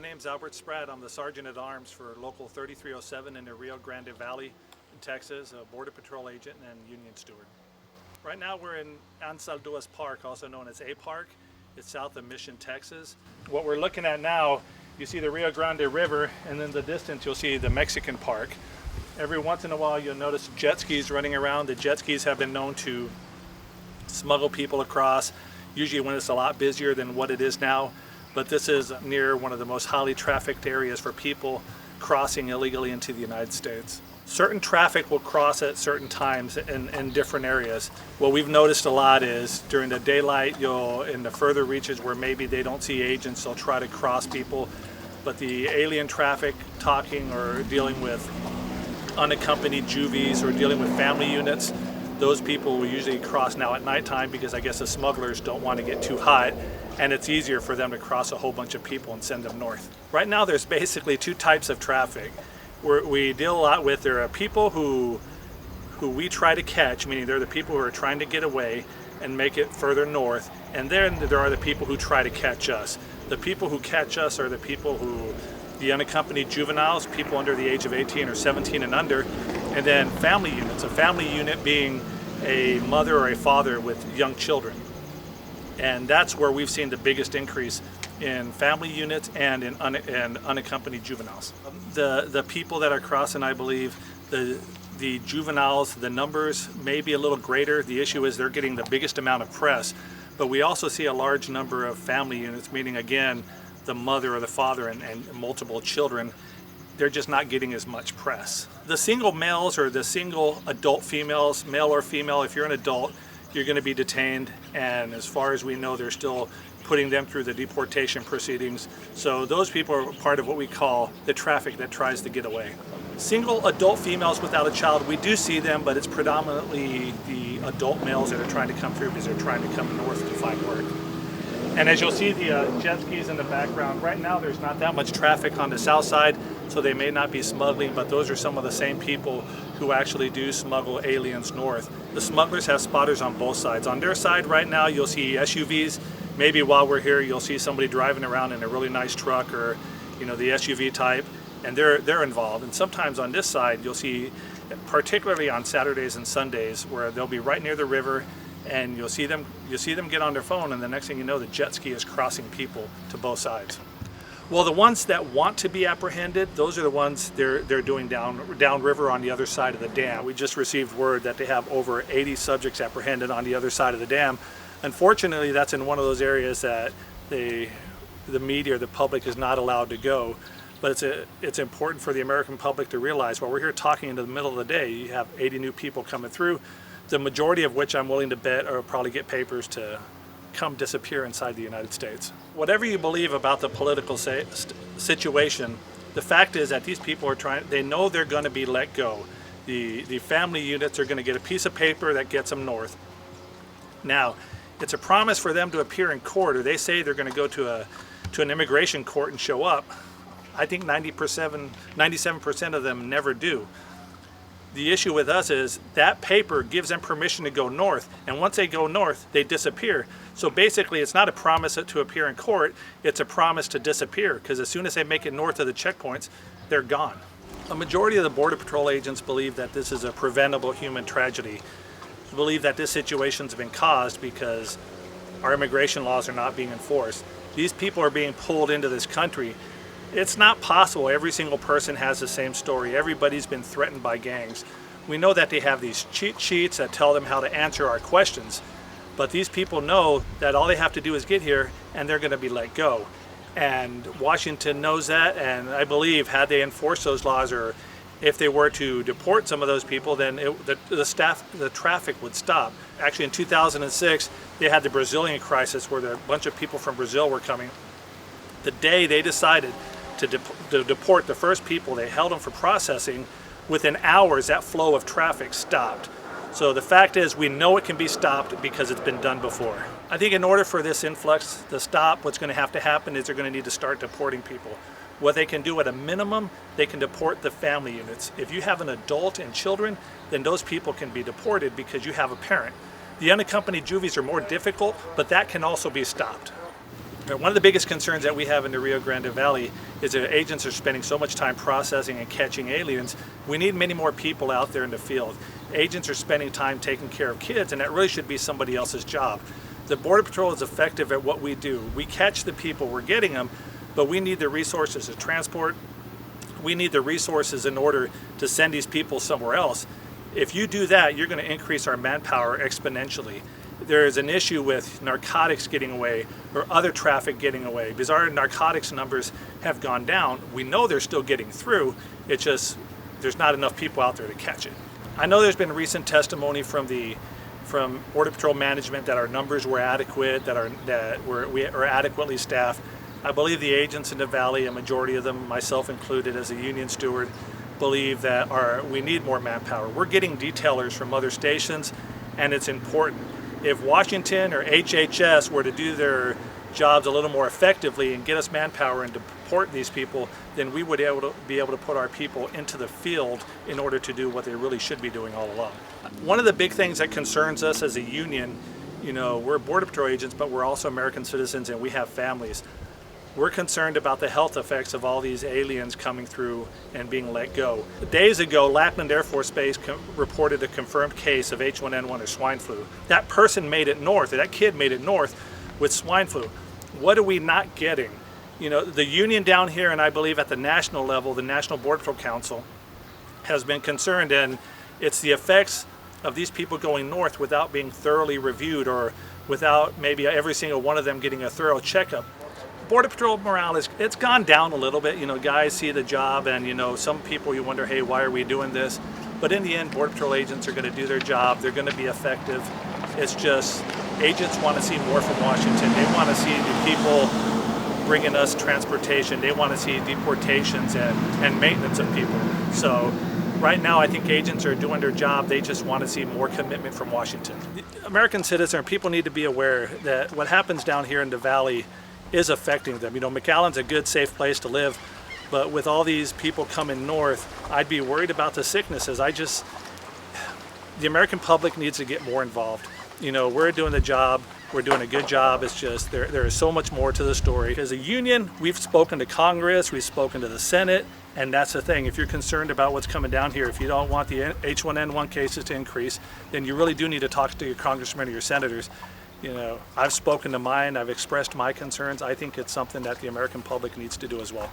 name's Albert Spratt. I'm the Sergeant at Arms for Local 3307 in the Rio Grande Valley in Texas, a Border Patrol agent and Union Steward. Right now we're in Unsecured Park, also known as A Park. It's south of Mission, Texas. What we're looking at now, you see the Rio Grande River, and in the distance you'll see the Mexican Park. Every once in a while you'll notice jet skis running around. The jet skis have been known to smuggle people across, usually when it's a lot busier than what it is now. But this is near one of the most highly trafficked areas for people crossing illegally into the United States. Certain traffic will cross at certain times in different areas. What we've noticed a lot is during the daylight, in the further reaches where maybe they don't see agents, they'll try to cross people. But the alien traffic, talking or dealing with unaccompanied juvies or dealing with family units, those people will usually cross now at nighttime because I guess the smugglers don't want to get too hot, and it's easier for them to cross a whole bunch of people and send them north. Right now there's basically two types of traffic. We deal a lot with, there are people who we try to catch, meaning they're the people who are trying to get away and make it further north, and then there are the people who try to catch us. The people who catch us are the people the unaccompanied juveniles, people under the age of 18 or 17 and under, and then family units, a family unit being a mother or a father with young children. And that's where we've seen the biggest increase in family units and in unaccompanied juveniles. The people that are crossing, I believe, the juveniles, the numbers may be a little greater. The issue is they're getting the biggest amount of press, but we also see a large number of family units, meaning again, the mother or the father and multiple children. They're just not getting as much press. The single males or the single adult females, male or female, if you're an adult, you're going to be detained, and as far as we know, they're still putting them through the deportation proceedings. So those people are part of what we call the traffic that tries to get away. Single adult females without a child, we do see them, but it's predominantly the adult males that are trying to come through because they're trying to come north to find work. And as you'll see the jet skis in the background, right now there's not that much traffic on the south side, so they may not be smuggling, but those are some of the same people who actually do smuggle aliens north. The smugglers have spotters on both sides. On their side right now you'll see SUVs. Maybe while we're here you'll see somebody driving around in a really nice truck or the SUV type, and they're involved. And sometimes on this side you'll see, particularly on Saturdays and Sundays, where they'll be right near the river, and you'll see them get on their phone, and the next thing you know, the jet ski is crossing people to both sides. Well, the ones that want to be apprehended, those are the ones they're doing downriver on the other side of the dam. We just received word that they have over 80 subjects apprehended on the other side of the dam. Unfortunately, that's in one of those areas that the media or the public is not allowed to go. But it's important for the American public to realize, while we're here talking in the middle of the day, you have 80 new people coming through, the majority of which I'm willing to bet will probably get papers to come disappear inside the United States. Whatever you believe about the political situation, the fact is that these people are they know they're going to be let go. The family units are going to get a piece of paper that gets them north. Now, it's a promise for them to appear in court, or they say they're going to go to an immigration court and show up. I think 97% of them never do. The issue with us is that paper gives them permission to go north, and once they go north, they disappear. So basically, it's not a promise to appear in court, it's a promise to disappear, because as soon as they make it north of the checkpoints, they're gone. A majority of the Border Patrol agents believe that this is a preventable human tragedy. They believe that this situation's been caused because our immigration laws are not being enforced. These people are being pulled into this country. It's not possible every single person has the same story. Everybody's been threatened by gangs. We know that they have these cheat sheets that tell them how to answer our questions, but these people know that all they have to do is get here and they're going to be let go. And Washington knows that, and I believe had they enforced those laws, or if they were to deport some of those people, then the traffic would stop. Actually, in 2006, they had the Brazilian crisis where a bunch of people from Brazil were coming. The day they decided to deport the first people, they held them for processing. Within hours, that flow of traffic stopped. So the fact is, we know it can be stopped because it's been done before. I think in order for this influx to stop, what's going to have to happen is they're going to need to start deporting people. What they can do at a minimum, they can deport the family units. If you have an adult and children, then those people can be deported because you have a parent. The unaccompanied juvies are more difficult, but that can also be stopped. One of the biggest concerns that we have in the Rio Grande Valley is that agents are spending so much time processing and catching aliens. We need many more people out there in the field. Agents are spending time taking care of kids, and that really should be somebody else's job. The Border Patrol is effective at what we do. We catch the people, we're getting them, but we need the resources to transport. We need the resources in order to send these people somewhere else. If you do that, you're going to increase our manpower exponentially. There is an issue with narcotics getting away or other traffic getting away because our narcotics numbers have gone down. We know they're still getting through. It's just there's not enough people out there to catch it. I know there's been recent testimony from Border Patrol management that our numbers were adequate, we are adequately staffed. I believe the agents in the valley, a majority of them, myself included as a union steward, believe that we need more manpower. We're getting detailers from other stations, and it's important. If Washington or HHS were to do their jobs a little more effectively and get us manpower and deport these people, then we would be able to put our people into the field in order to do what they really should be doing all along. One of the big things that concerns us as a union, we're Border Patrol agents, but we're also American citizens and we have families. We're concerned about the health effects of all these aliens coming through and being let go. Days ago, Lackland Air Force Base reported a confirmed case of H1N1 or swine flu. That person made it north, or that kid made it north with swine flu. What are we not getting? The union down here, and I believe at the national level, the National Border Patrol Council has been concerned, and it's the effects of these people going north without being thoroughly reviewed or without maybe every single one of them getting a thorough checkup. Border Patrol morale it's gone down a little bit. Guys see the job, and some people you wonder, hey, why are we doing this? But in the end, Border Patrol agents are going to do their job. They're going to be effective. It's just agents want to see more from Washington. They want to see the people bringing us transportation. They want to see deportations and maintenance of people. So right now, I think agents are doing their job. They just want to see more commitment from Washington. American citizens, people need to be aware that what happens down here in the valley is affecting them. McAllen's a good, safe place to live, but with all these people coming north, I'd be worried about the sicknesses. The American public needs to get more involved. We're doing the job. We're doing a good job. It's just there is so much more to the story. As a union, we've spoken to Congress, we've spoken to the Senate, and that's the thing. If you're concerned about what's coming down here, if you don't want the H1N1 cases to increase, then you really do need to talk to your congressmen or your senators. I've spoken to mine, I've expressed my concerns. I think it's something that the American public needs to do as well.